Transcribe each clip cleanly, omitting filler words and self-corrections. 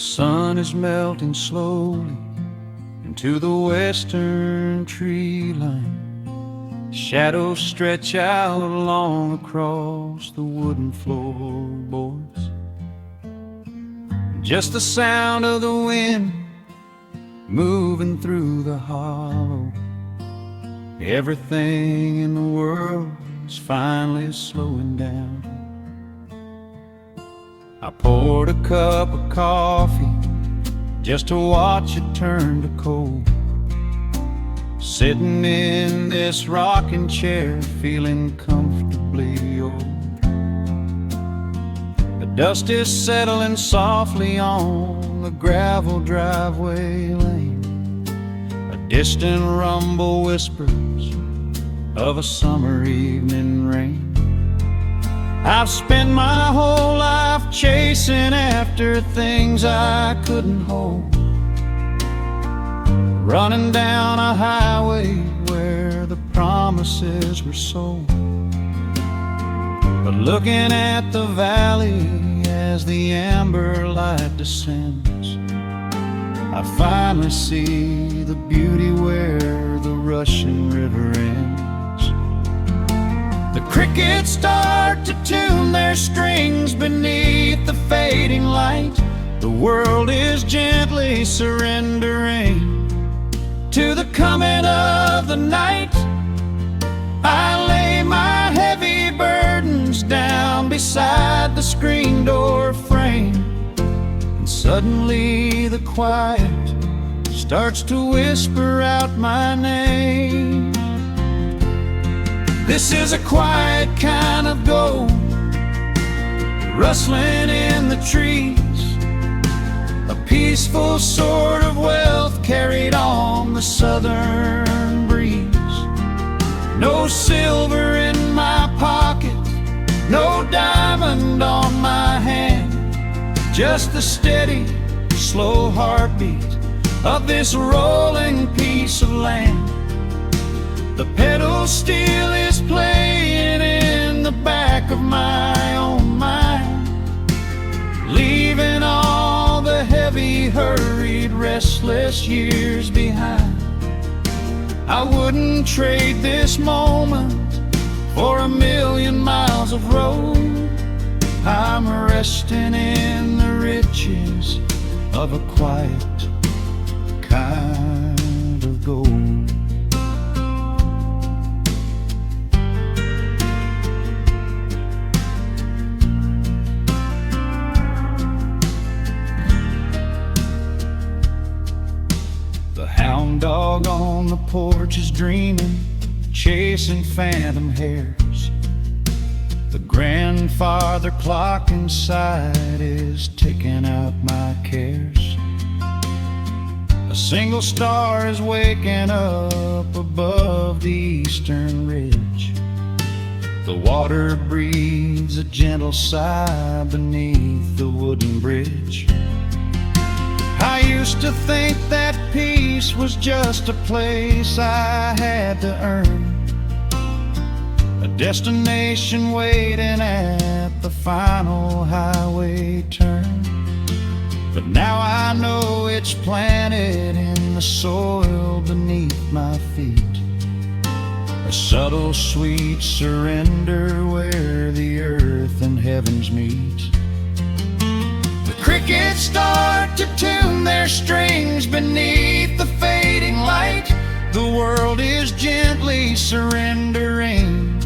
sun is melting slowly into the western tree line. Shadows stretch out long across the wooden floorboards. Just the sound of the wind moving through the hollow. Everything in the world is finally slowing down. I poured a cup of coffee just to watch it turn to cold. Sitting in this rocking chair, feeling comfortably old. The dust is settling softly on the gravel driveway lane. A distant rumble whispers of a summer evening rain. I've spent my whole life chasing after things I couldn't hold, running down a highway where the promises were sold. But looking at the valley as the amber light descends, I finally see the beauty where the rushing river ends. The crickets start to tune their strings beneath the fading light. The world is gently surrendering to the coming of the night. I lay my heavy burdens down beside the screen door frame, and suddenly the quiet starts to whisper out my name. This is a quiet kind of gold, rustling in the trees, a peaceful sort of wealth carried on the southern breeze. No silver in my pocket, no diamond on my hand, just the steady, slow heartbeat of this rolling piece of land. The pedal steel is playing in the back of my own mind, leaving all the heavy, hurried, restless years behind. I wouldn't trade this moment for 1,000,000 miles of road. I'm resting in the riches of a quiet kind of gold. The hound dog on the porch is dreaming, chasing phantom hares. The grandfather clock inside is ticking out my cares. A single star is waking up above the eastern ridge. The water breathes a gentle sigh beneath the wooden bridge. I used to think that peace was just a place I had to earn, a destination waiting at the final highway turn. But now I know it's planted in the soil beneath my feet, a subtle sweet surrender where the earth and heavens meet. Crickets start to tune their strings beneath the fading light. The world is gently surrendering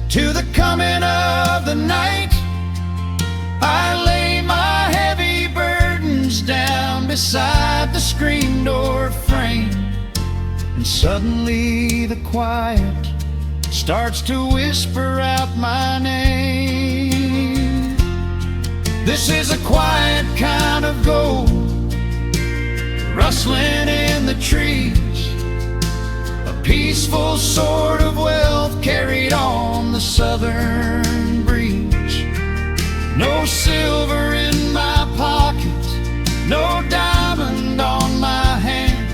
to the coming of the night. I lay my heavy burdens down beside the screen door frame, and suddenly the quiet starts to whisper out my name. This is a quiet kind of gold, rustling in the trees, a peaceful sort of wealth carried on the southern breeze. No silver in my pocket, no diamond on my hand,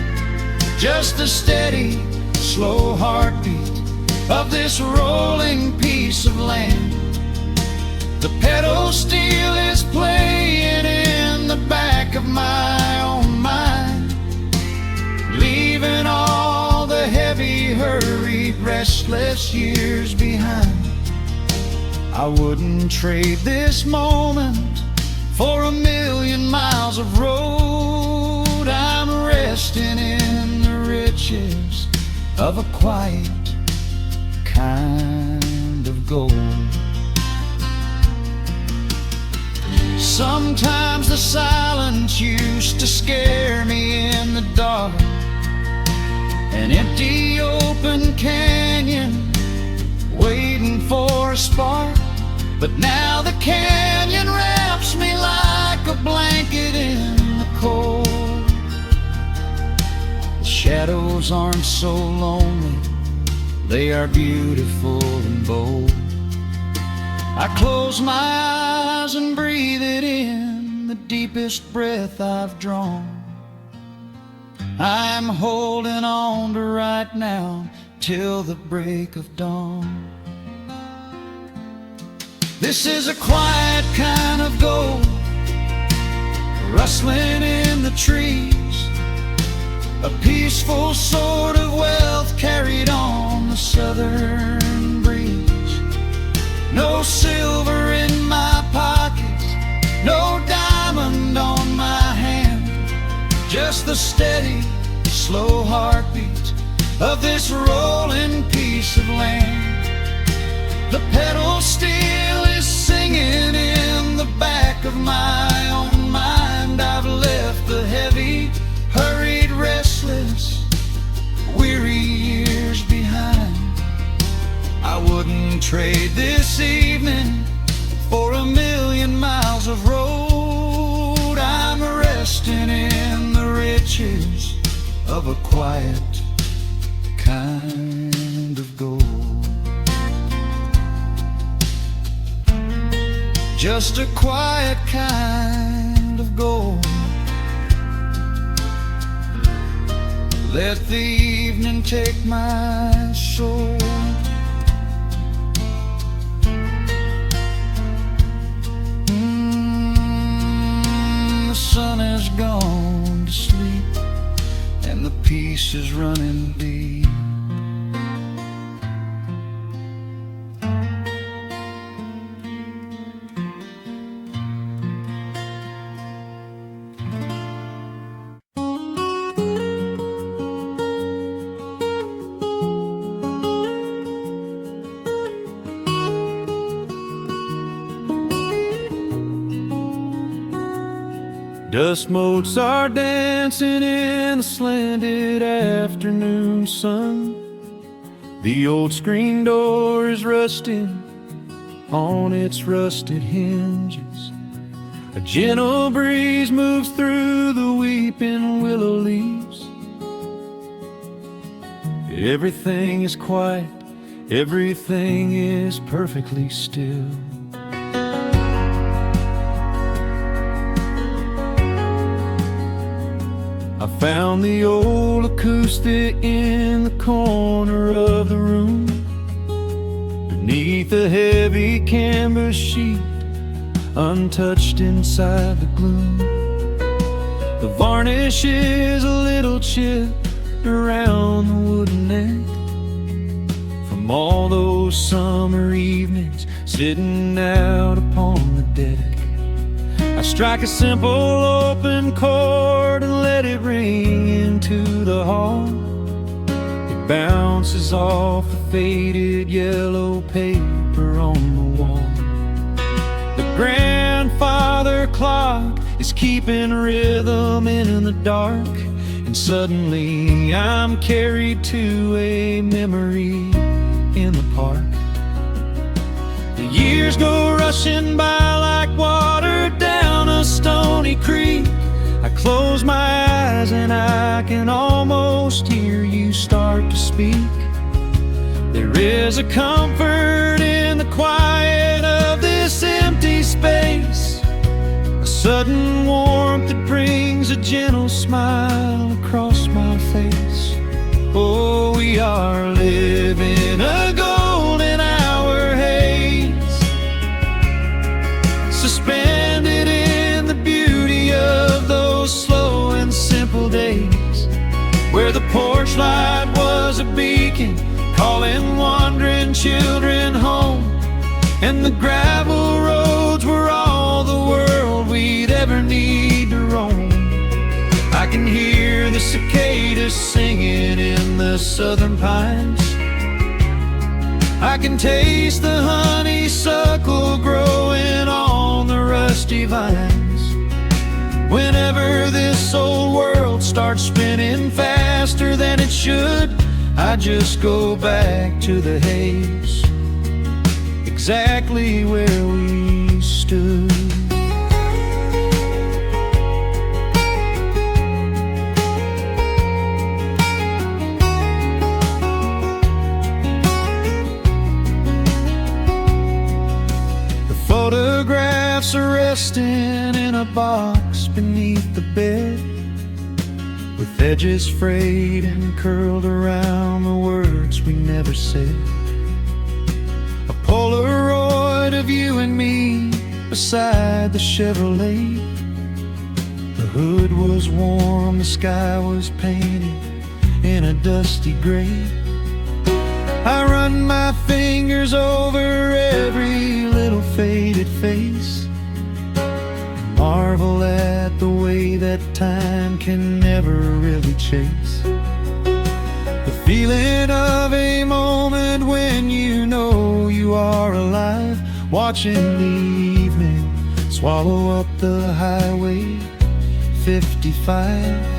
just the steady, slow heartbeat of this rolling piece of land. The pedal steel is playing in the back back of my own mind, leaving all the heavy, hurried, restless years behind. I wouldn't trade this moment for 1,000,000 miles of road. I'm resting in the riches of a quiet kind of gold. Sometimes the silence used to scare me in the dark, an empty open canyon waiting for a spark. But now the canyon wraps me like a blanket in the cold. The shadows aren't so lonely, they are beautiful and bold. I close my eyes and breathe it in, the deepest breath I've drawn. I'm holding on to right now till the break of dawn. This is a quiet kind of gold, rustling in the trees, a peaceful sort of wealth carried on the southern breeze. No silver in my pockets, no diamond on my hand, just the steady, slow heartbeat of this rolling piece of land. The pedal steel is singing in the back of my own mind. I've left the heavy, hurried, restless, weary years behind. I wouldn't trade this evening for 1,000,000 miles of road. I'm resting in the riches of a quiet kind of gold. Just a quiet kind of gold. Let the evening take my soul. The sun has gone to sleep and the peace is running deep. Dust motes are dancing in the slanted afternoon sun. The old screen door is rusting on its rusted hinges. A gentle breeze moves through the weeping willow leaves. Everything is quiet, everything is perfectly still. I found the old acoustic in the corner of the room, beneath a heavy canvas sheet, untouched inside the gloom. The varnish is a little chipped around the wooden neck from all those summer evenings sitting out upon the deck. I strike a simple open chord and let it ring into the hall. It bounces off the faded yellow paper on the wall. The grandfather clock is keeping rhythm in the dark, and suddenly I'm carried to a memory in the park. The years go rushing by like water down a stony creek. I close my eyes and I can almost hear you start to speak. There is a comfort in the quiet of this empty space, a sudden warmth that brings a gentle smile across my face. Oh, we are living a golden hour haze, suspended in the beauty of those where the porch light was a beacon, calling wandering children home. And the gravel roads were all the world we'd ever need to roam. I can hear the cicadas singing in the southern pines. I can taste the honeysuckle growing on the rusty vines. Whenever this old world starts spinning faster than it should, I just go back to the haze, exactly where we stood. Photographs are resting in a box beneath the bed, with edges frayed and curled around the words we never said. A Polaroid of you and me beside the Chevrolet. The hood was warm, the sky was painted in a dusty gray. I run my fingers over every little faded face, marvel at the way that time can never really chase. The feeling of a moment when you know you are alive, watching the evening swallow up the highway 55.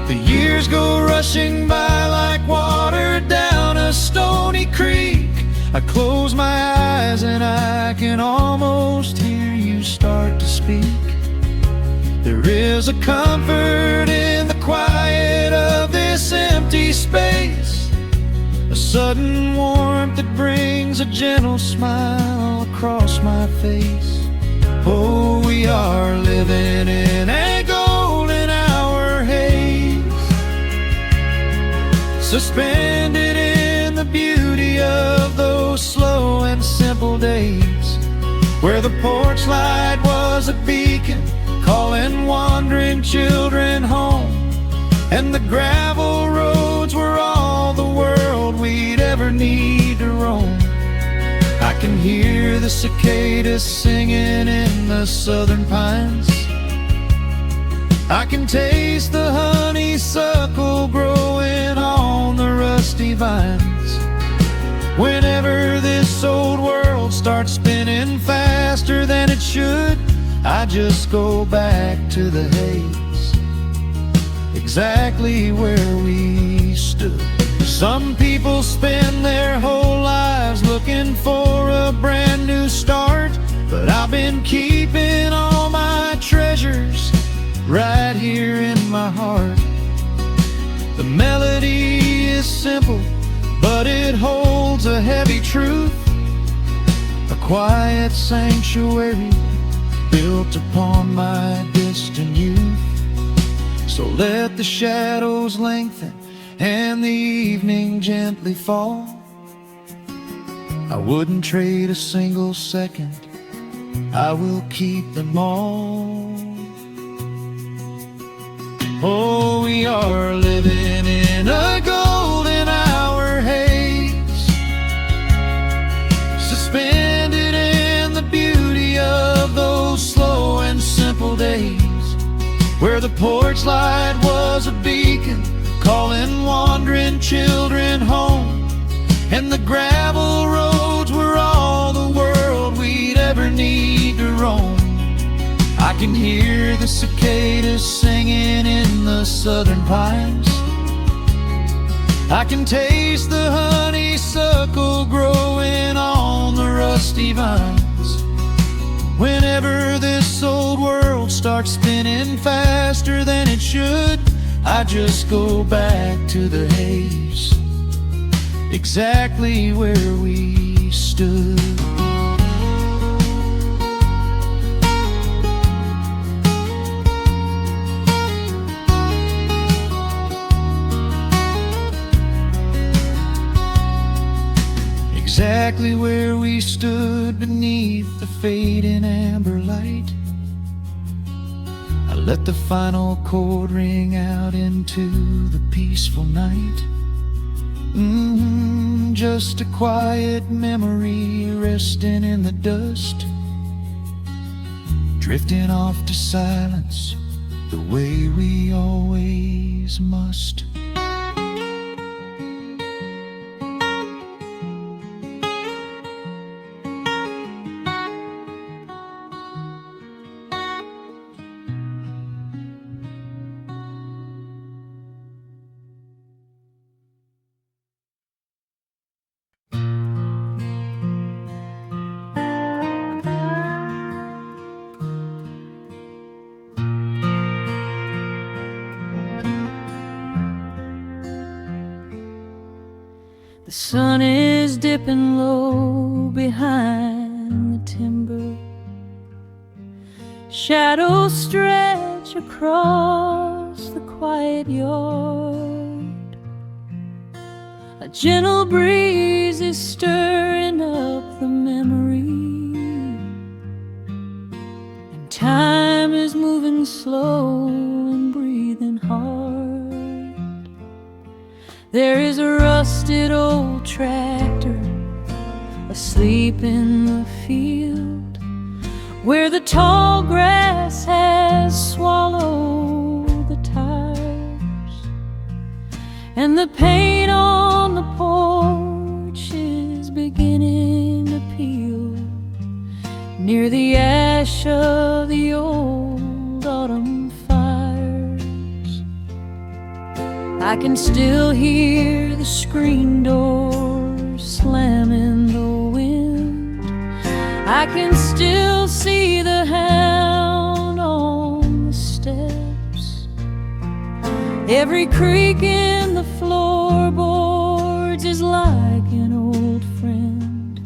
The years go rushing by like water down a stony creek. I close my eyes and I can almost hear you start to speak. There is a comfort in the quiet of this empty space, a sudden warmth that brings a gentle smile across my face. Oh, we are living in a golden hour haze, suspended in the beauty of those slow and simple days, where the porch light was a beacon, calling wandering children home. And the gravel roads were all the world we'd ever need to roam. I can hear the cicadas singing in the southern pines. I can taste the honeysuckle growing on the rusty vines. Whenever this old world starts spinning faster than it should, I just go back to the haze, exactly where we stood. Some people spend their whole lives looking for a brand new start, but I've been keeping all my treasures right here in my heart. The melody is simple, but it holds a heavy truth, a quiet sanctuary built upon my distant youth. So let the shadows lengthen and the evening gently fall. I wouldn't trade a single second, I will keep them all. Oh, we are living in a golden hour haze, suspended in the beauty of those slow and simple days, where the porch light was a beacon, calling wandering children home. And the gravel roads were all the world we'd ever need to roam. I can hear the cicadas singing in the southern pines. I can taste the honeysuckle growing on the rusty vines. Whenever this old world starts spinning faster than it should, I just go back to the haze, exactly where we stood. Exactly where we stood beneath the fading amber light. I Let the final chord ring out into the peaceful night. Just a quiet memory resting in the dust, drifting off to silence the way we always must. The sun is dipping low behind the timber. Shadows stretch across the quiet yard. A gentle breeze is stirring up the memory, and time is moving slow and breathing hard. There is a rusted old tractor asleep in the field, where the tall grass has swallowed the tires, and the paint on the porch is beginning to peel near the ash of the old autumn fires. I can still hear the screen door slam in the wind. I can still see the hound on the steps. Every creak in the floorboards is like an old friend,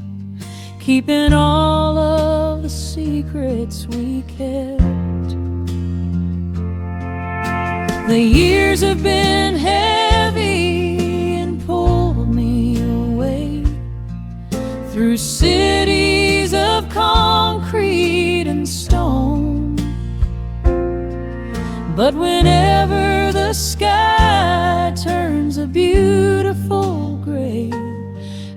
keeping all of the secrets we kept. The years have been heavy and pulled me away through cities of concrete and stone. But whenever the sky turns a beautiful gray,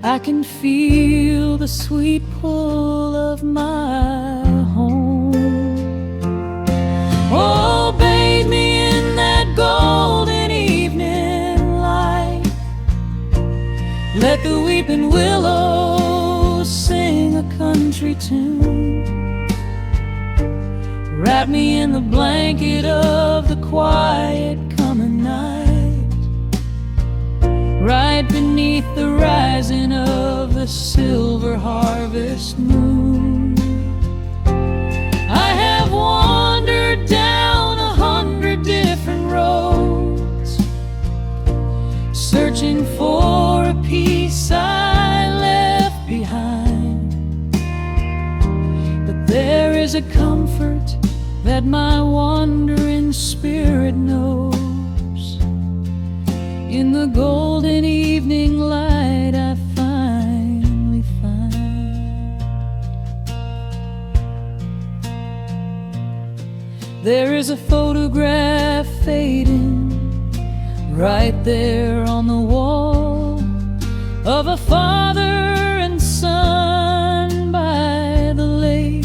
I can feel the sweet pull of my home. Oh, bathe me in that golden evening light. Let the weeping willows sing a country tune. Wrap me in the blanket of the quiet coming night, right beneath the rising of the silver harvest moon. I have wandered down 100 different roads, searching for a piece I left behind. But there is a comfort that my wandering spirit knows. In the golden evening light I finally find. There is a photograph fading right there on the wall, of a father and son by the lake.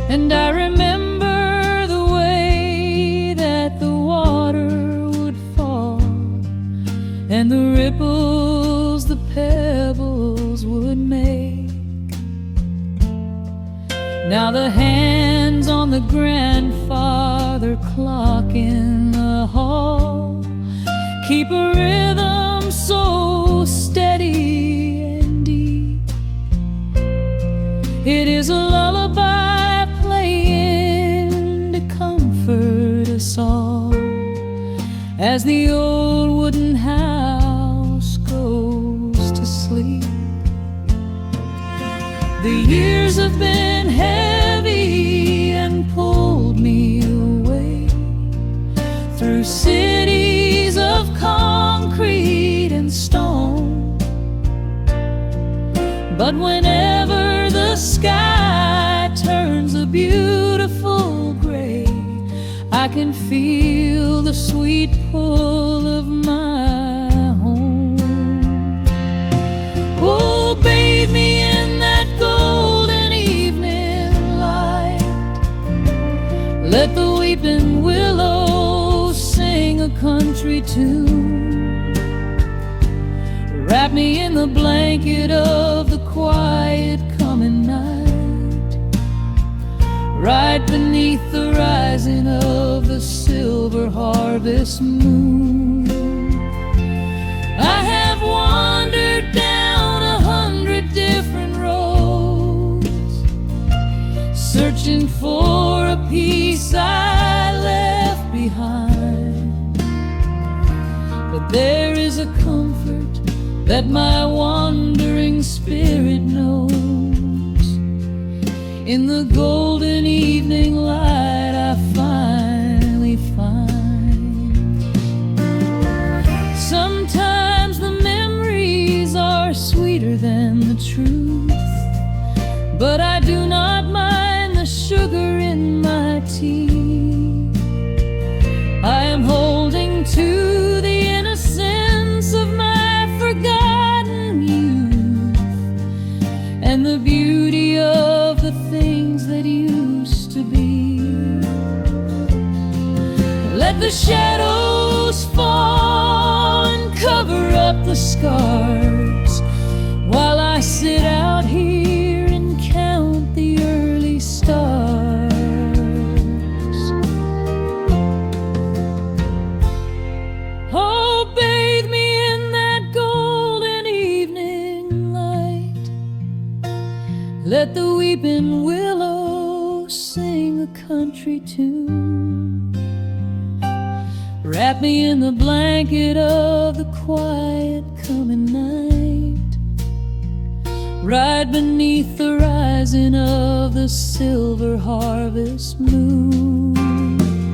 And I remember the way that the water would fall, and the ripples the pebbles would make. Now the hands on the grandfather clock in the hall keep a rhythm so steady and deep. It is a lullaby playing to comfort us all as the old wooden house goes to sleep. The years have been heavy and pulled me away through cities of concrete and stone. But whenever the sky turns a beautiful gray, can feel the sweet pull of my home. Oh, bathe me in that golden evening light. Let the weeping willows sing a country tune. Wrap me in the blanket of the quiet coming night, right beneath the rising of the silver harvest moon. I have wandered down 100 different roads, searching for a piece I left behind. But there is a comfort that my wandering spirit knows. In the golden evening light I finally find. Sometimes the memories are sweeter than the truth, but I do not mind the sugar in my tea. I am holding to the innocence of my forgotten youth, and the beauty of the things that used to be. Let the shadows fall and cover up the scars, while I sit out here and count the early stars. Oh, bathe me in that golden evening light. Let the weeping willow sing a country tune. Wrap me in the blanket of the quiet coming night, right beneath the rising of the silver harvest moon.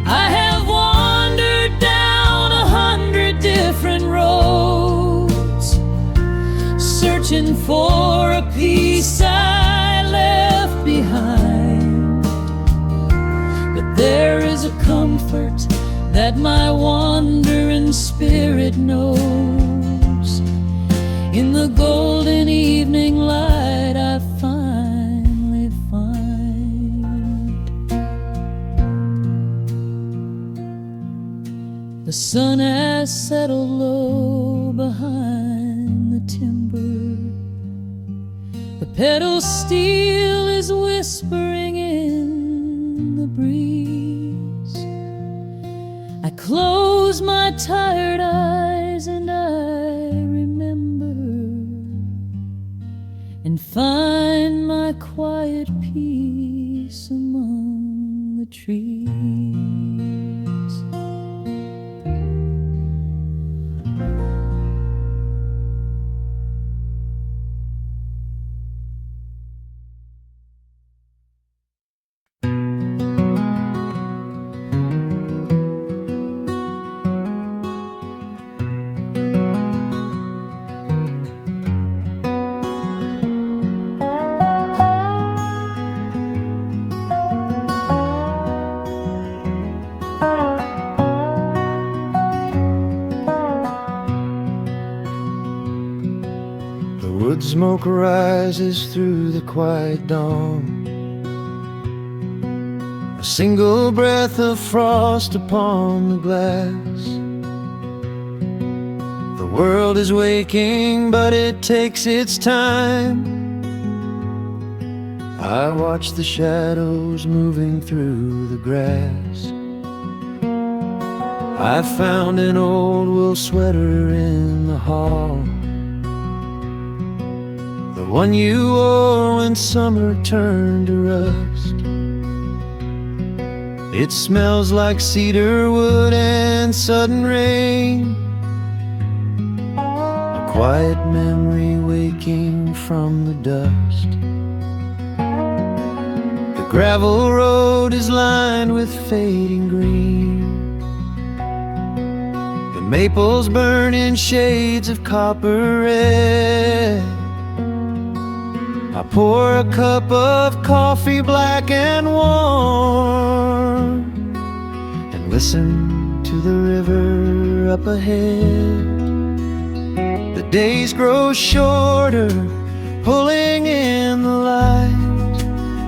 I have wandered down 100 different roads, searching for a piece I left behind. But there is a comfort that my wandering spirit knows. In the golden evening light I finally find. The sun has settled low behind the timber. The pedal steel is whispering in the breeze. I close my tired eyes and I remember, and find my quiet peace among the trees. Wood smoke rises through the quiet dawn, a single breath of frost upon the glass. The world is waking, but it takes its time. I watch the shadows moving through the grass. I found an old wool sweater in the hall, the one you wore when summer turned to rust. It smells like cedar wood and sudden rain, a quiet memory waking from the dust. The gravel road is lined with fading green, the maples burn in shades of copper red. I pour a cup of coffee black and warm, Listen to the river up ahead. The days grow shorter, pulling in the light.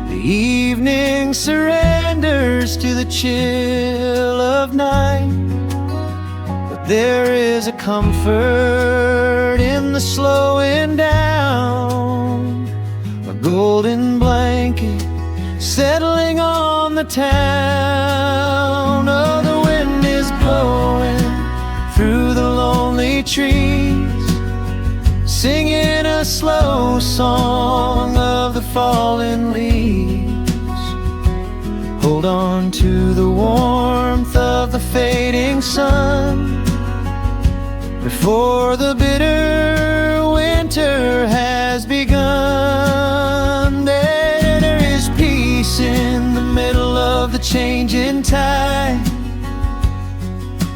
The evening surrenders to the chill of night. But there is a comfort in the slowing down, a golden blanket settling on the town. Oh, the wind is blowing through the lonely trees, singing a slow song of the fallen leaves. Hold on to the warmth of the fading sun before the bitter winter has begun. There is peace in the middle of the changing tide,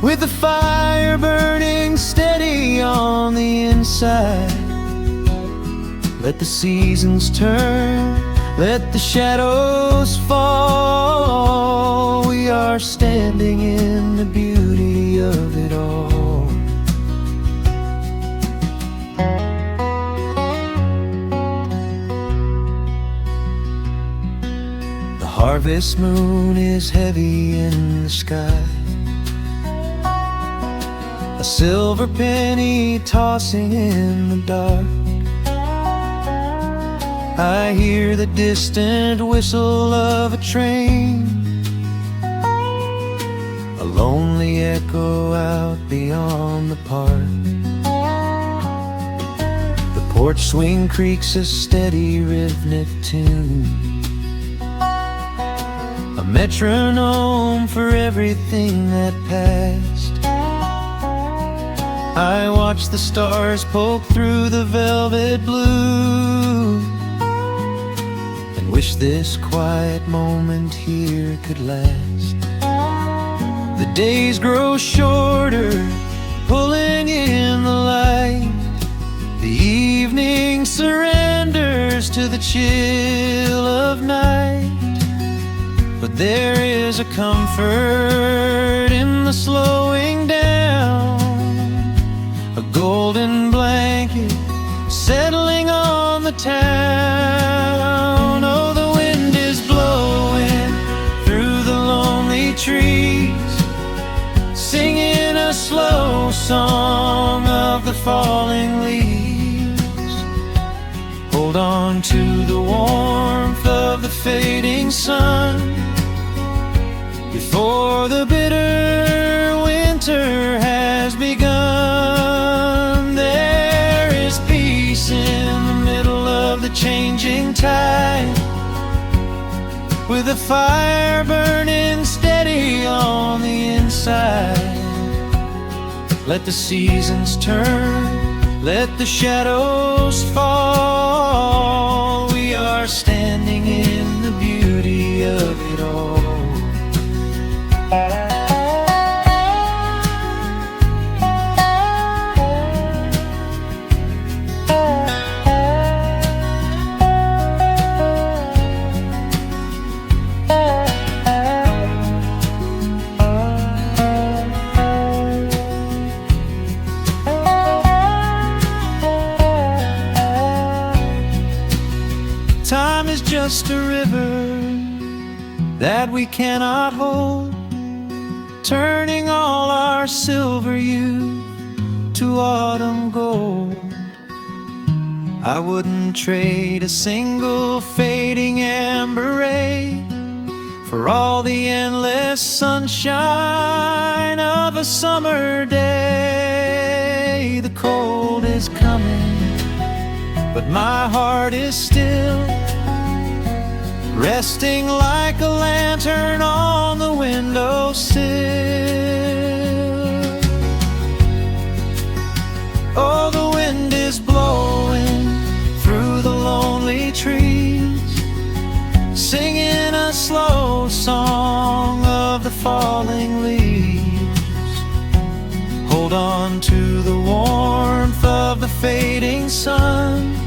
with the fire burning steady on the inside. Let the seasons turn, let the shadows fall. We are standing in the beauty of it all. The harvest moon is heavy in the sky, a silver penny tossing in the dark. I hear the distant whistle of a train, a lonely echo out beyond the park. The porch swing creaks a steady rhythmic tune, a metronome for everything that passed. I watch the stars poke through the velvet blue, and wish this quiet moment here could last. The days grow shorter, pulling in the light. The evening surrenders to the chill of night. But there is a comfort in the slowing down, a golden blanket settling on the town. Oh, the wind is blowing through the lonely trees, singing a slow song of the falling leaves. Hold on to the warmth of the fading sun before the bitter winter has begun. There is peace in the middle of the changing tide, with a fire burning steady on the inside. Let the seasons turn, let the shadows fall. We are standing in the beauty of it all. Time is just a river that we cannot hold, turning all our silver youth to autumn gold. I wouldn't trade a single fading amber ray for all the endless sunshine of a summer day. The cold is coming, but my heart is still resting like a lantern on the windowsill. Oh, the wind is blowing through the lonely trees, singing a slow song of the falling leaves. Hold on to the warmth of the fading sun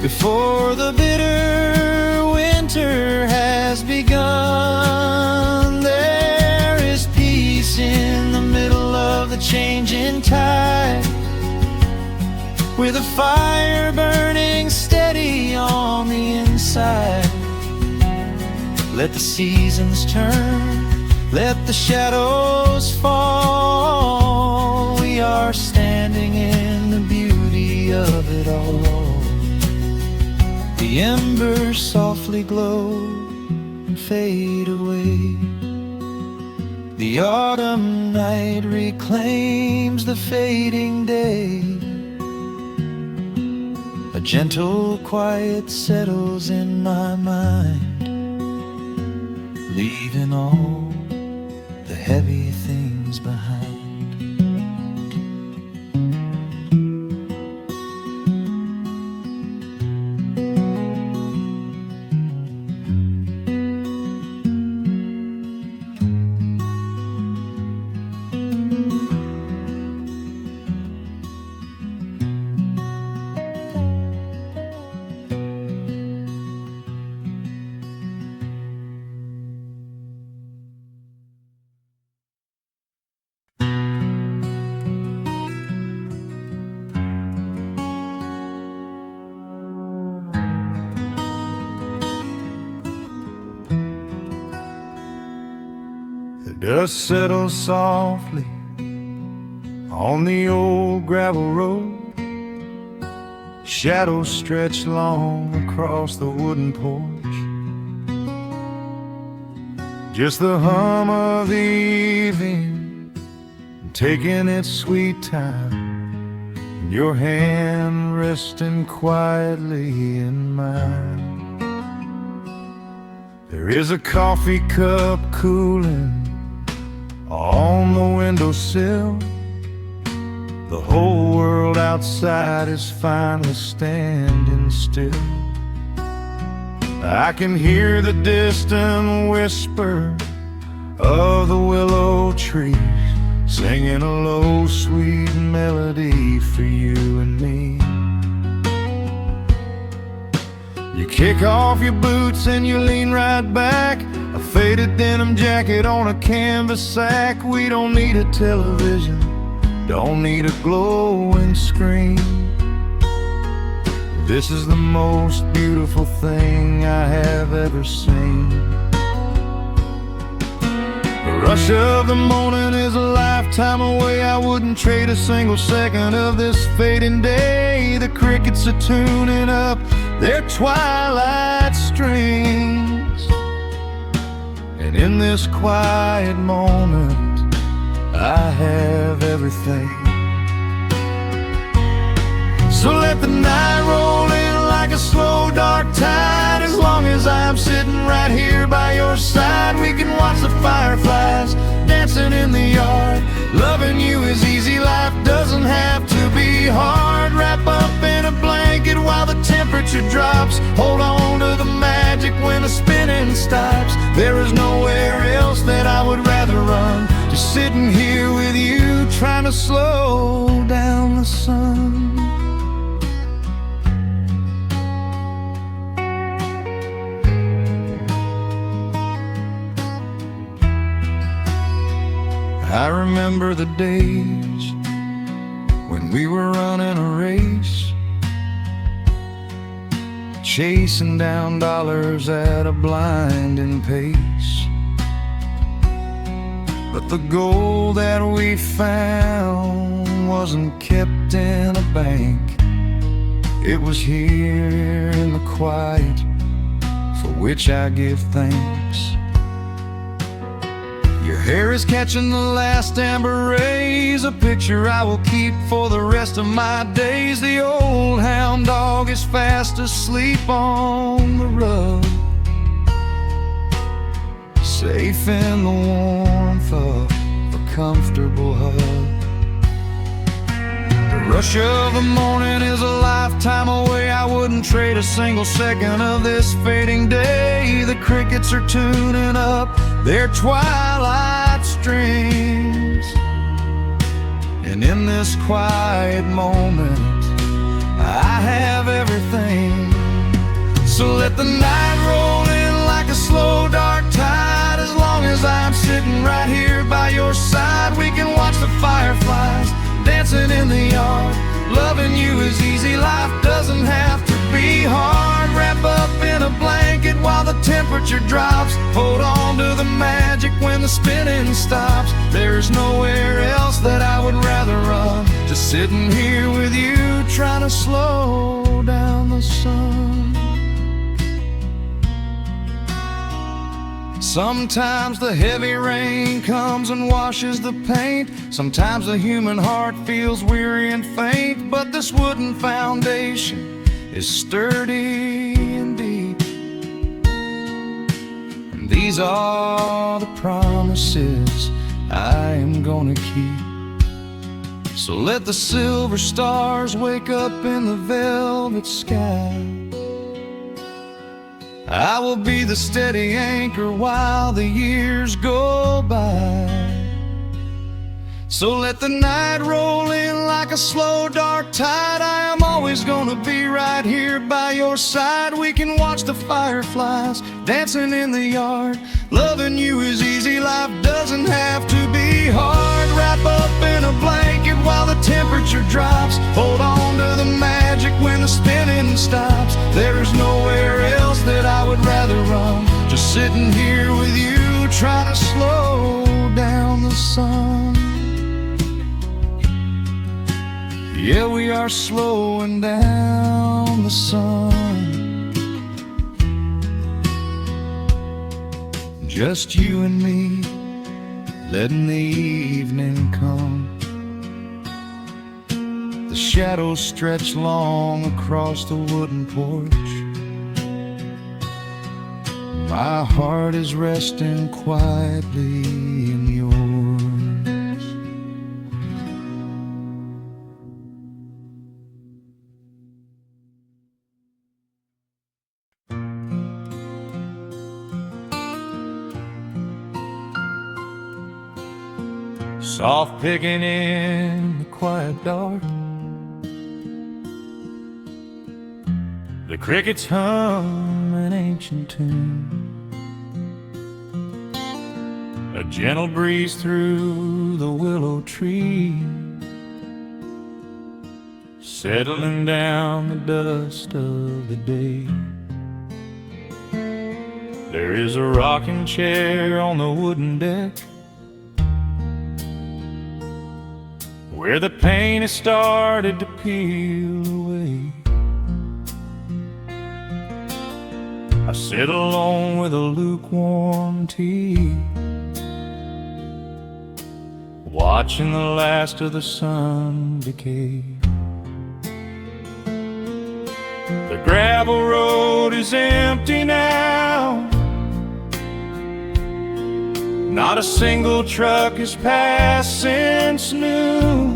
before the bitter winter has begun. There changing tide, with a fire burning steady on the inside. Let the seasons turn, let the shadows fall. We are standing in the beauty of it all. The embers softly glow and fade away. The autumn night reclaims the fading day. A gentle quiet settles in my mind, leaving all the heavy things behind. Dust settles softly on the old gravel road. Shadows stretch long across the wooden porch. Just the hum of the evening taking its sweet time, your hand resting quietly in mine. There is a coffee cup cooling on the windowsill. The whole world outside is finally standing still. I can hear the distant whisper of the willow trees, singing a low sweet melody for you and me. You kick off your boots and you lean right back, a faded denim jacket on a canvas sack. We don't need a television, don't need a glowing screen. This is the most beautiful thing I have ever seen. The rush of the morning is a lifetime away. I wouldn't trade a single second of this fading day. The crickets are tuning up their twilight strings, and in this quiet moment I have everything. So let the night roll in like a slow dark tide. As long as I'm sitting right here by your side, we can watch the fireflies dancing in the yard. Loving you is easy, life doesn't have to be hard. Wrap up in a blanket while the temperature drops. Hold on to the magic when the spinning stops. There is nowhere else that I would rather run, just sitting here with you, trying to slow down the sun. I remember the days when we were running a race, chasing down dollars at a blinding pace. But the gold that we found wasn't kept in a bank. It was here in the quiet, for which I give thanks. Your hair is catching the last amber rays, a picture I will keep for the rest of my days. The old hound dog is fast asleep on the rug, safe in the warmth of a comfortable hug. The rush of the morning is a lifetime away. I wouldn't trade a single second of this fading day. The crickets are tuning up their twilight strings, and in this quiet moment I have everything. So let the night roll in like a slow dark tide. As long as I'm sitting right here by your side, we can watch the fireflies dancing in the yard. Loving you is easy, life doesn't have to be hard. Wrap up in a blanket while the temperature drops. Hold on to the magic when the spinning stops. There's nowhere else that I would rather run. Just sitting here with you, trying to slow down the sun. Sometimes the heavy rain comes and washes the paint. Sometimes the human heart feels weary and faint. But this wooden foundation is sturdy and deep, and these are the promises I am gonna keep. So let the silver stars wake up in the velvet sky. I will be the steady anchor while the years go by. So let the night roll in like a slow dark tide. I am always gonna be right here by your side. We can watch the fireflies dancing in the yard. Loving you is easy, life doesn't have to be hard. Wrap up in a blanket while the temperature drops. Hold on to the magic when the spinning stops. There's nowhere else that I would rather run. Just sitting here with you, trying to slow down the sun. Yeah, we are slowing down the sun. Just you and me, letting the evening come. The shadows stretch long across the wooden porch. My heart is resting quietly in yours. Soft picking in the quiet dark, the crickets hum an ancient tune. A gentle breeze through the willow tree, settling down the dust of the day. There is a rocking chair on the wooden deck, where the paint has started to peel away. I sit alone with a lukewarm tea, watching the last of the sun decay. The gravel road is empty now, not a single truck has passed since noon.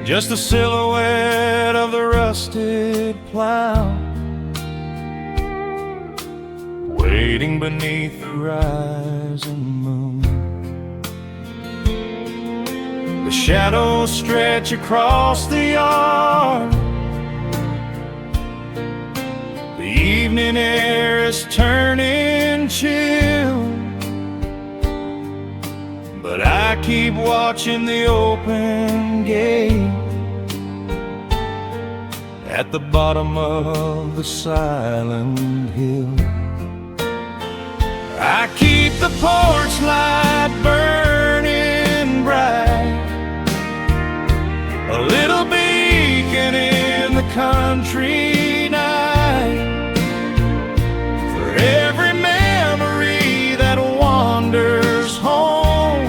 Just the silhouette of the rusted plow, waiting beneath the rising moon. The shadows stretch across the yard. The evening air is turning chill, but I keep watching the open gate at the bottom of the silent hill. I keep the porch light burning bright, a little beacon in the country night, for every memory that wanders home.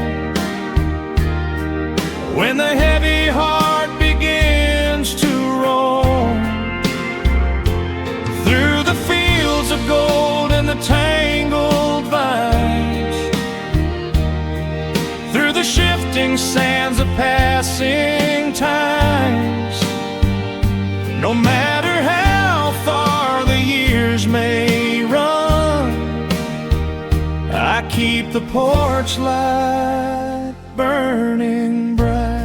When the heavy heart begins to roam through the fields of gold and the tangled vines, through the shifting sands of passing times, no matter how far the years may run, I keep the porch light burning bright.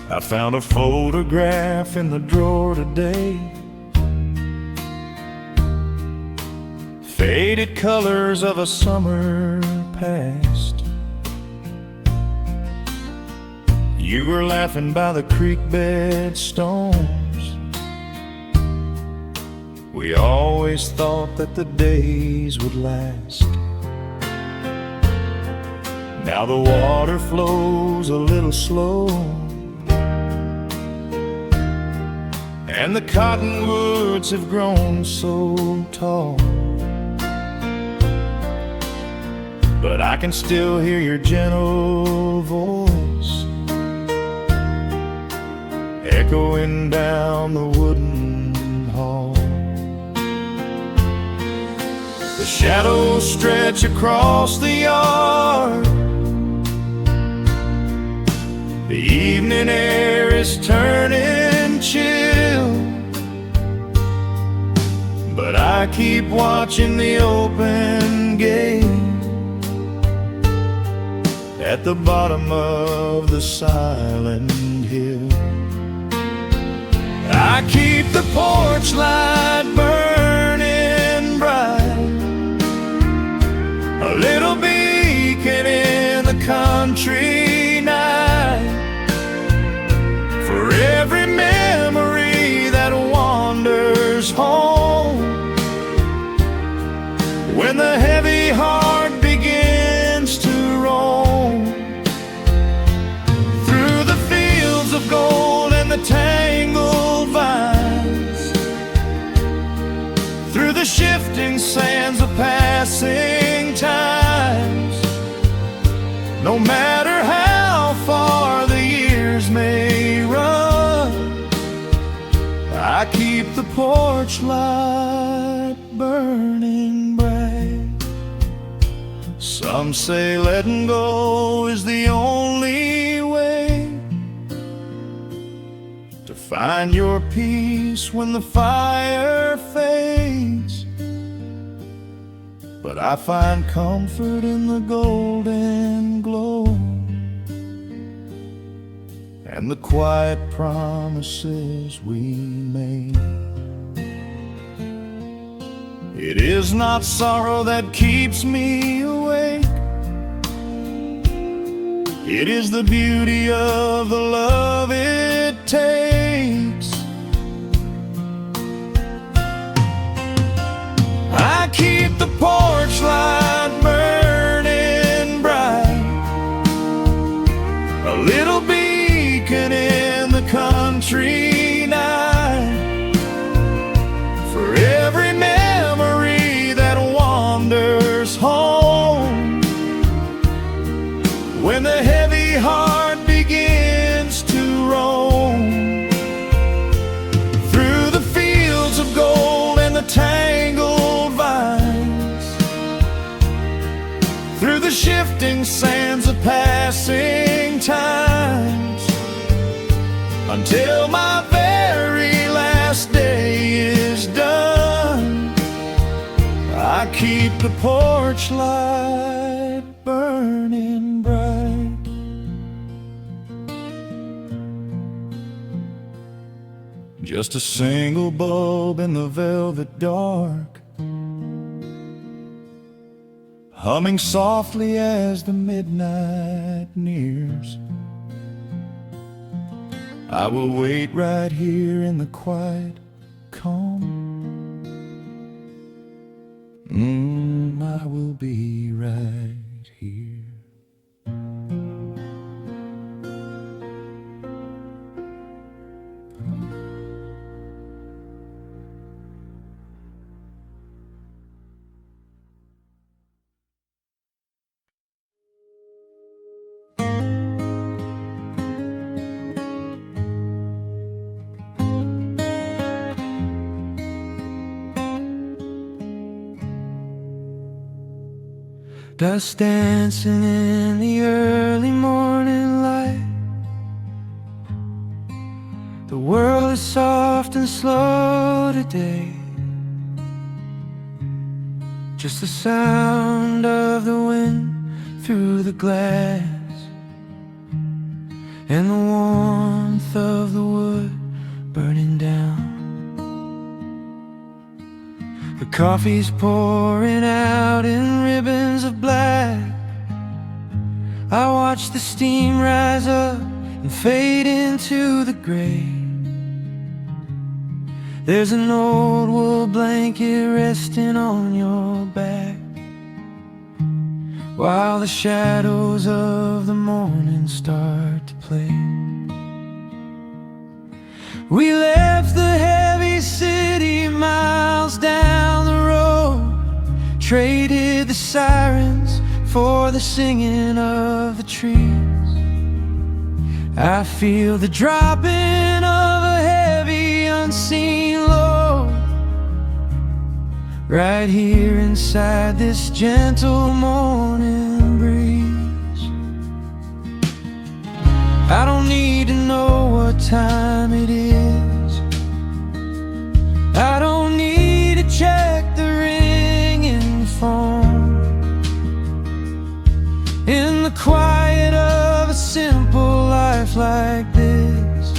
I found a photograph in the drawer today, faded faded colors of a summer past. You were laughing by the creek bed stones. We always thought that the days would last. Now the water flows a little slow, and the cottonwoods have grown so tall. But I can still hear your gentle voice echoing down the wooden hall. The shadows stretch across the yard. The evening air is turning chill, but I keep watching the open gate at the bottom of the silent hill. I keep the porch light burning bright, a little beacon in the country night, for every memory that wanders home. When the heavy heart begins to roam through the fields of gold and the tangled vines, through the shifting sands of passing times, no matter how far the years may run, I keep the porch light burning bright. Some say letting go is the only way to find your peace when the fire fades, but I find comfort in the golden glow and the quiet promises we made. It is not sorrow that keeps me awake, it is the beauty of the love it takes. I keep the porch light burning bright, a little beacon in the country night, for every memory that wanders home. When the heavy heart begins to roam through the fields of gold and the tangled vines, through the shifting sands of passing times, until my very last day is done, I keep the porch light burning bright. Just a single bulb in the velvet dark, humming softly as the midnight nears. I will wait right here in the quiet calm. I will be right here. Dust dancing in the early morning light. The world is soft and slow today. Just the sound of the wind through the glass, and the warmth of the wood burning down. The coffee's pouring out in ribbons of black. I watch the steam rise up and fade into the gray. There's an old wool blanket resting on your back, while the shadows of the morning start to play. We left the heavy city miles down the road, traded the sirens for the singing of the trees. I feel the dropping of a heavy unseen load right here inside this gentle morning breeze. I don't need to know what time it is. I don't need to check the ringing phone. In the quiet of a simple life like this,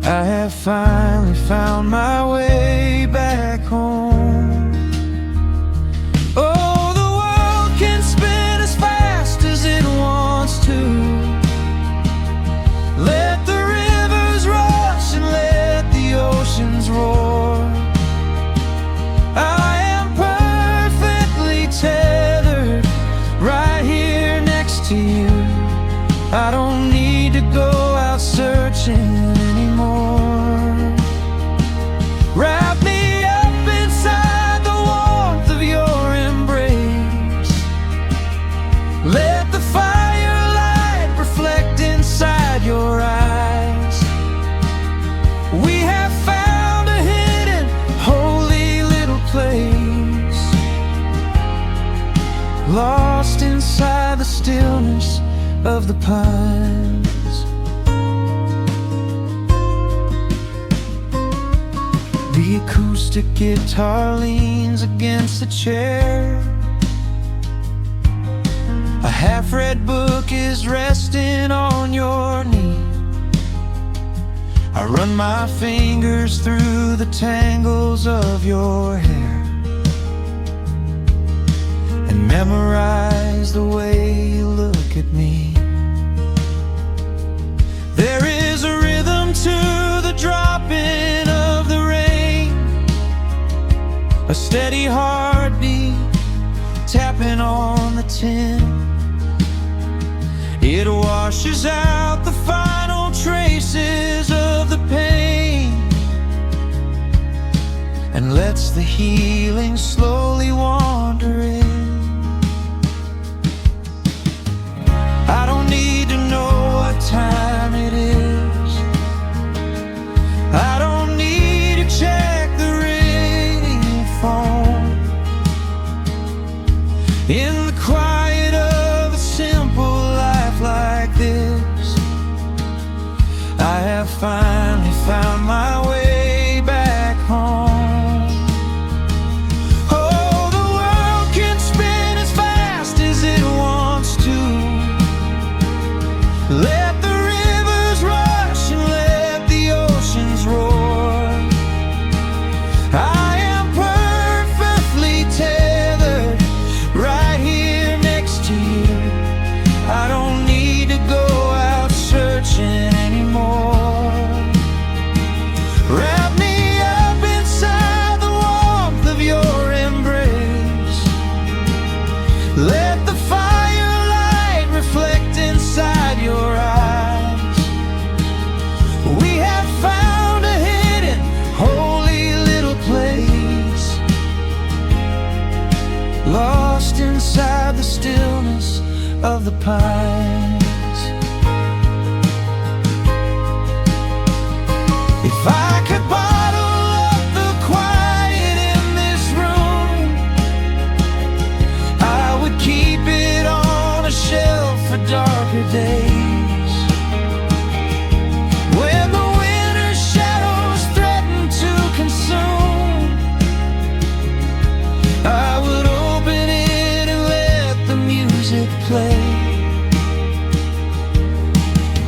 I have finally found my way back home. Oh, the world can spin as fast as it wants to. Let the rivers rush and let the oceans roar. I am perfectly tethered right here next to you. I don't need to go out searching anymore. Wrap me up inside the warmth of your embrace. Let the firelight reflect inside your eyes. We have found a hidden, holy little place, lost inside the stillness of the pines. The acoustic guitar leans against the chair. A half-read book is resting on your knee. I run my fingers through the tangles of your hair and memorize the way you look at me. There is a rhythm to the dropping of the rain, a steady heartbeat tapping on the tin. It washes out the final traces of the pain and lets the healing slowly wander in. I don't need to know what time it is. I don't need to check the ringing phone. In the quiet of a simple life like this, I have finally found my way back home. Oh, the world can spin as fast as it wants to. Let the rivers rush and let the oceans roar. I am perfectly tethered right here next to you. I don't need to go out searching anymore. Wrap me up inside the warmth of your embrace. Let the firelight reflect inside your eyes. We have found a hidden, holy little place, lost inside the stillness of the pines. If I could bottle up the quiet in this room, I would keep it on a shelf for darker days. When the winter shadows threaten to consume, I would open it and let the music play.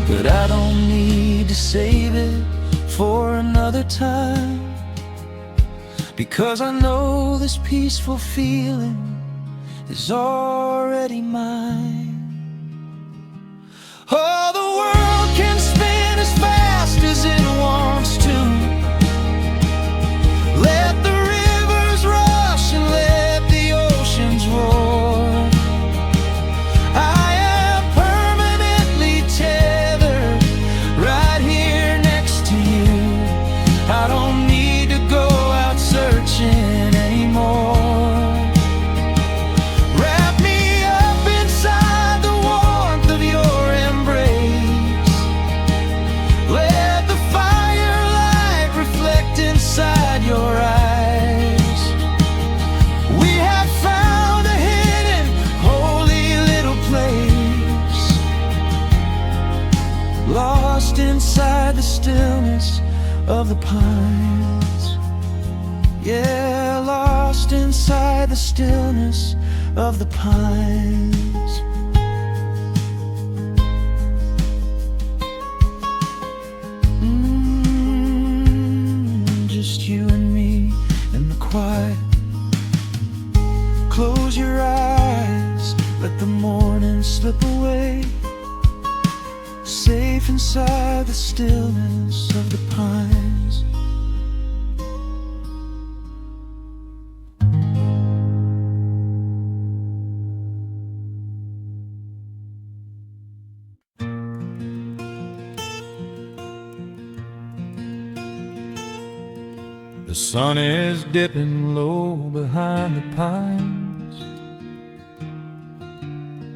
But I don't need to save it for another time, because I know this peaceful feeling is already mine. Oh, the world can spin as fast as it wants to. Let the rivers rush and let the oceans roar. I am permanently tethered right here next to you. I don't need to go out searching anymore. Lost inside the stillness of the pines. Yeah, lost inside the stillness of the pines. Just you and me in the quiet. Close your eyes, let the morning slip away. Safe inside the stillness of the pines. The sun is dipping low behind the pines.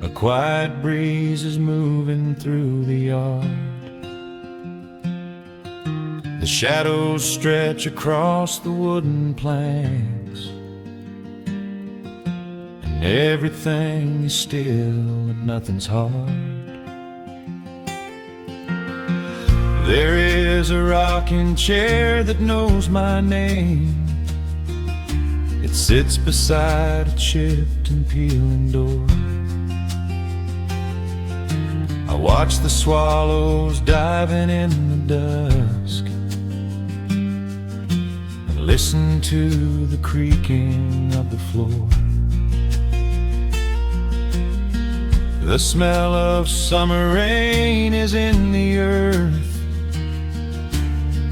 A quiet breeze is moving through the yard. The shadows stretch across the wooden planks, and everything is still and nothing's hard. There is a rocking chair that knows my name. It sits beside a chipped and peeling door. I watch the swallows diving in the dusk and listen to the creaking of the floor. The smell of summer rain is in the earth.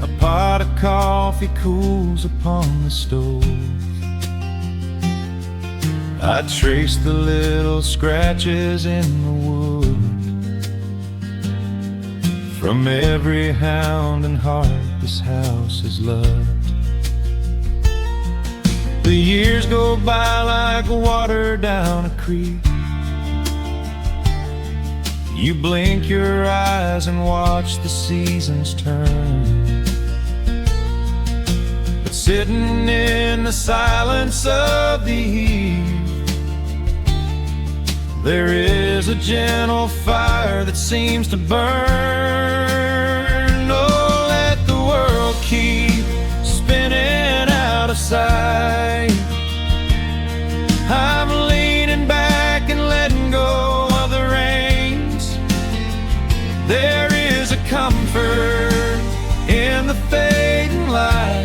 A pot of coffee cools upon the stove. I trace the little scratches in the wood from every hound and heart this house has loved. The years go by like water down a creek. You blink your eyes and watch the seasons turn. But sitting in the silence of the eve, there is a gentle fire that seems to burn. Oh, let the world keep spinning out of sight. I'm leaning back and letting go of the reins. There is a comfort in the fading light,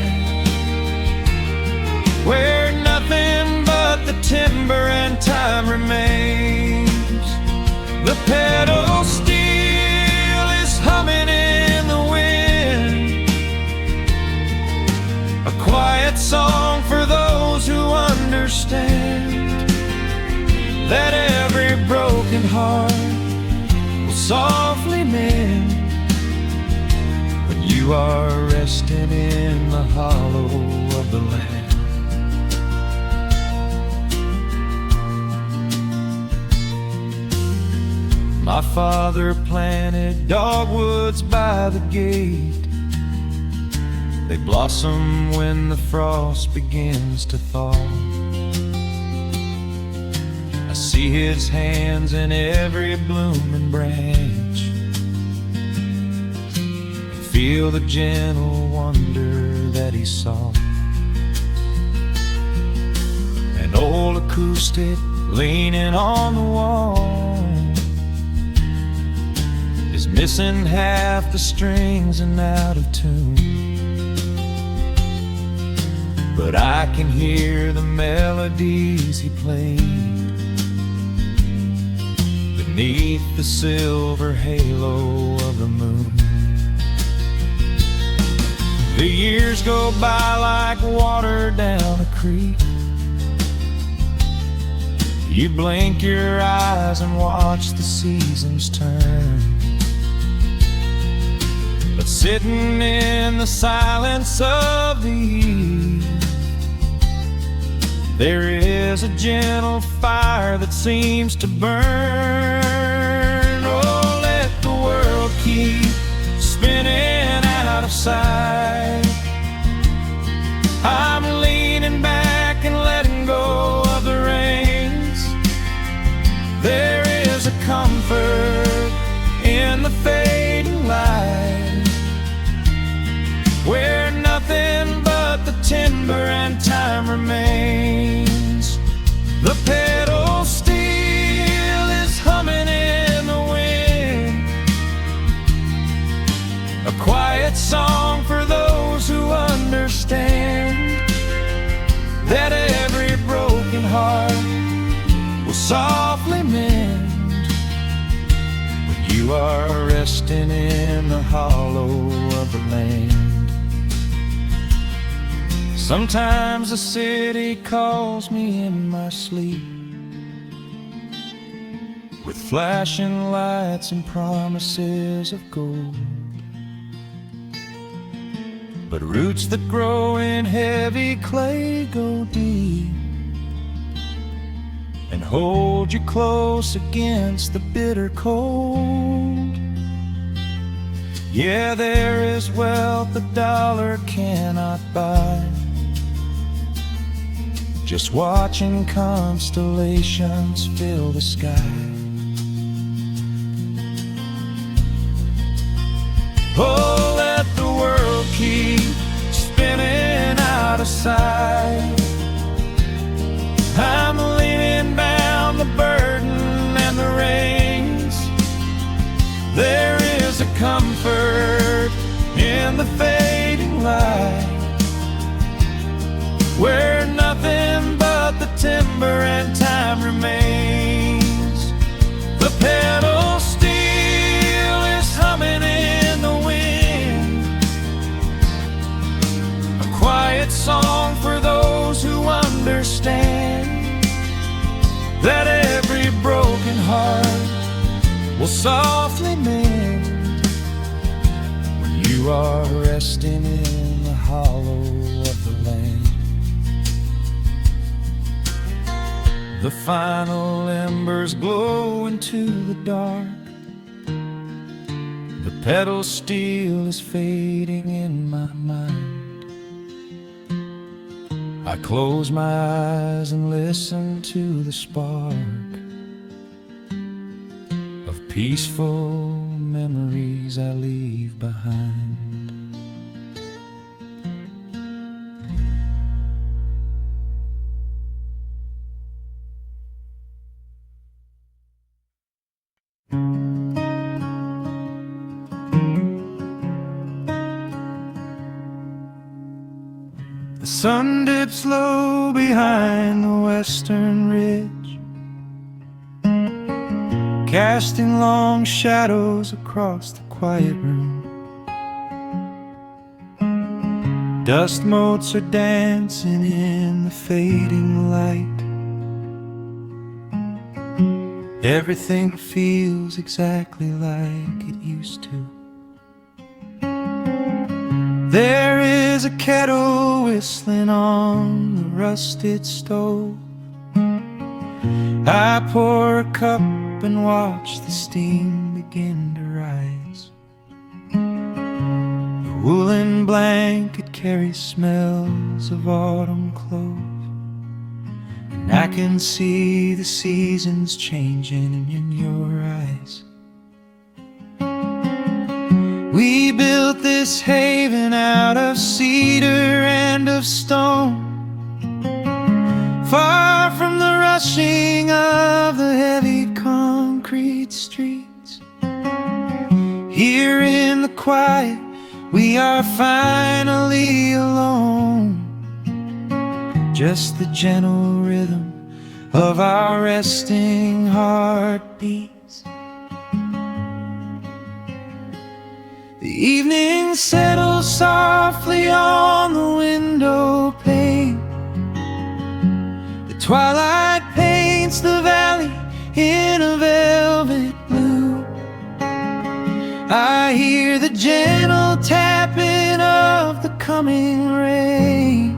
where nothing but the timber and time remains. The pedal steel is humming in the wind, a quiet song for those who understand that every broken heart will softly mend when you are resting in the hollow of the land. My father planted dogwoods by the gate. They blossom when the frost begins to thaw. I see his hands in every blooming branch, and feel the gentle wonder that he saw. An old acoustic leaning on the wall is missing half the strings and out of tune. but I can hear the melodies he played beneath the silver halo of the moon. The years go by like water down a creek. You blink your eyes and watch the seasons turn. But sitting in the silence of the eve, there is a gentle fire that seems to burn. Oh, let the world keep spinning out of sight. I'm leaning back and letting go of the reins. There is a comfort in the fading light, where nothing but the timber and time remains. The pedal steel is humming in the wind, a quiet song for those who understand that every broken heart will softly mend when you are resting in the hollow of the land. Sometimes the city calls me in my sleep, with flashing lights and promises of gold. But roots that grow in heavy clay go deep and hold you close against the bitter cold. Yeah, there is wealth a dollar cannot buy, just watching constellations fill the sky. Oh, let the world keep spinning out of sight. I'm leaning down the burden and the reins. There is a comfort in the fading light, where nothing but the timber and time remains. The pedal steel is humming in the wind, a quiet song for those who understand that every broken heart will softly mend when you are resting in the hollow of the land. The final embers glow into the dark. The pedal steel is fading in my mind. I close my eyes and listen to the spark of peaceful memories I leave behind. The sun dips low behind the western ridge, casting long shadows across the quiet room. Dust motes are dancing in the fading light. Everything feels exactly like it used to. There is a kettle whistling on the rusted stove. I pour a cup and watch the steam begin to rise. The woolen blanket carries smells of autumn clove, and I can see the seasons changing in your eyes. We built this haven out of cedar and of stone, far from the rushing of the heavy concrete streets. Here in the quiet, we are finally alone, just the gentle rhythm of our resting heartbeats. The evening settles softly on the window pane. The twilight paints the valley in a velvet blue. I hear the gentle tapping of the coming rain,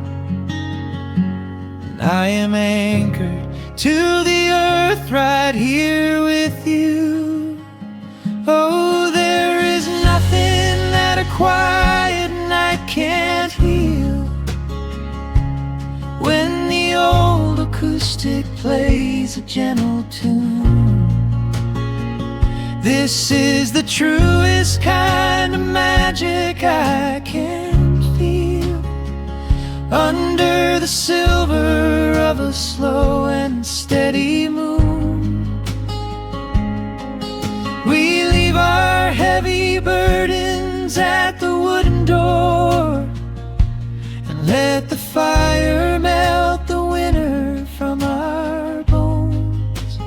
and I am anchored to the earth right here with you. Oh, there is nothing that a quiet night can't heal, when the old acoustic plays a gentle tune. This is the truest kind of magic I can feel, under the silver of a slow and steady moon. We leave our heavy burdens at the wooden door, and let the fire melt the winter from our bones.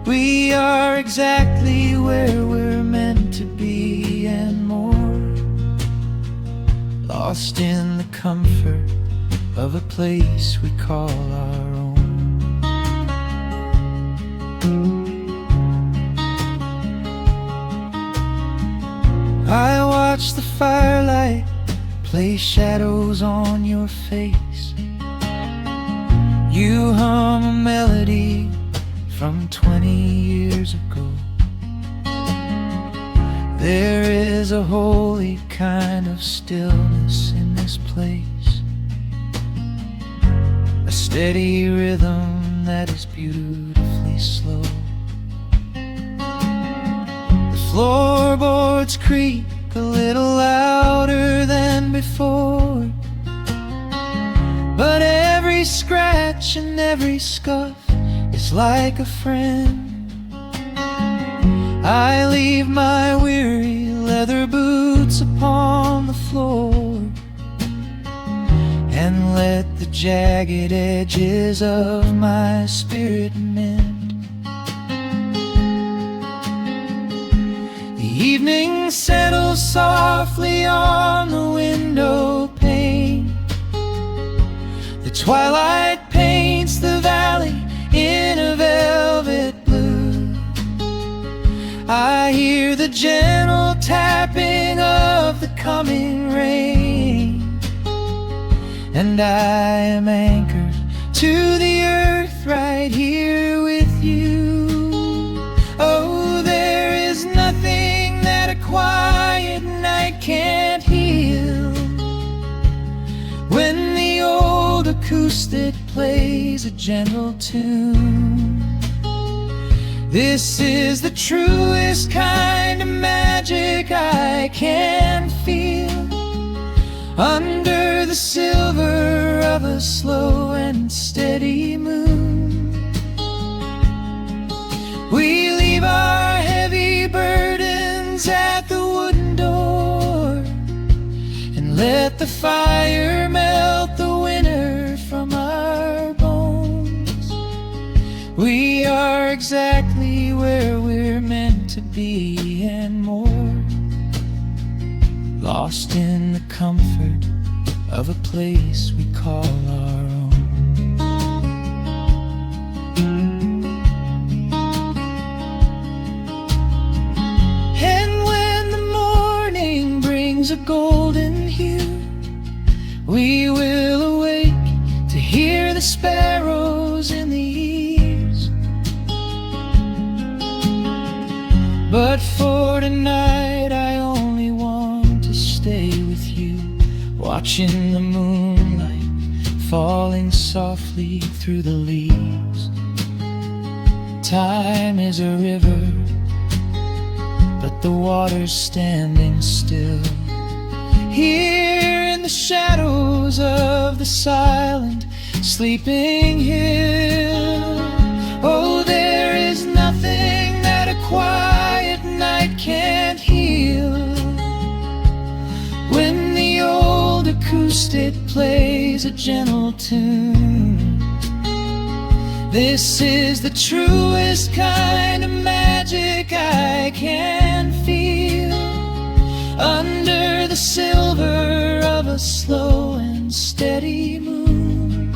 We are exactly where we're meant to be and more, lost in the comfort of a place we call our own. I watch the firelight play shadows on your face. You hum a melody from 20 years ago. There is a holy kind of stillness in this place, a steady rhythm that is beautifully slow. The floorboards creak a little louder than before, but every scratch and every scuff is like a friend. I leave my weary leather boots upon the floor, and let the jagged edges of my spirit mend. The evening settles softly on the window pane. The twilight paints the valley in a velvet blue. I hear the gentle tapping of the coming rain, and I am anchored to the earth right here with you. Oh, there is nothing that a quiet night can't heal, when the old acoustic plays a gentle tune. This is the truest kind of magic I can feel, under the silver of a slow and steady moon. We leave our heavy burdens at the wooden door, and let the fire melt the winter from our bones. We are exactly where we're meant to be and more, lost in the comfort of a place we call our own. And when the morning brings a golden hue, we will awake to hear the sparrows in the eaves. But for tonight I only want to stay with you, watching the moonlight falling softly through the leaves. Time is a river, but the water's standing still, here in the shadows of the silent sleeping hill. Oh, there is nothing that a quiet night can't heal, when the old acoustic first it plays a gentle tune. This is the truest kind of magic I can feel. Under the silver of a slow and steady moon,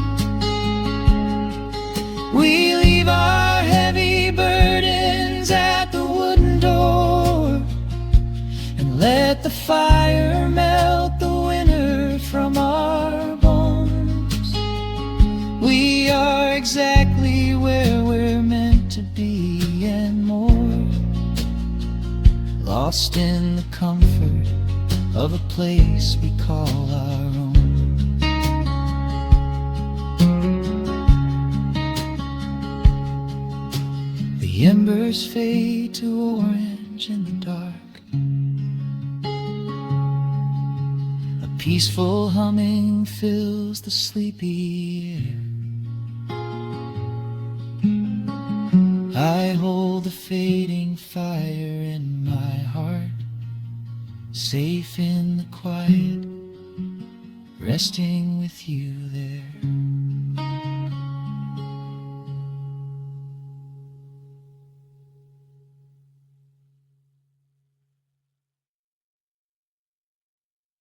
we leave our heavy burdens at the wooden door and let the fire melt the winter from our bones. We are exactly where we're meant to be and more, lost in the comfort of a place we call our own. The embers fade to orange in the dark. A peaceful humming fills the sleepy air. I hold the fading fire in my heart, safe in the quiet, resting with you there.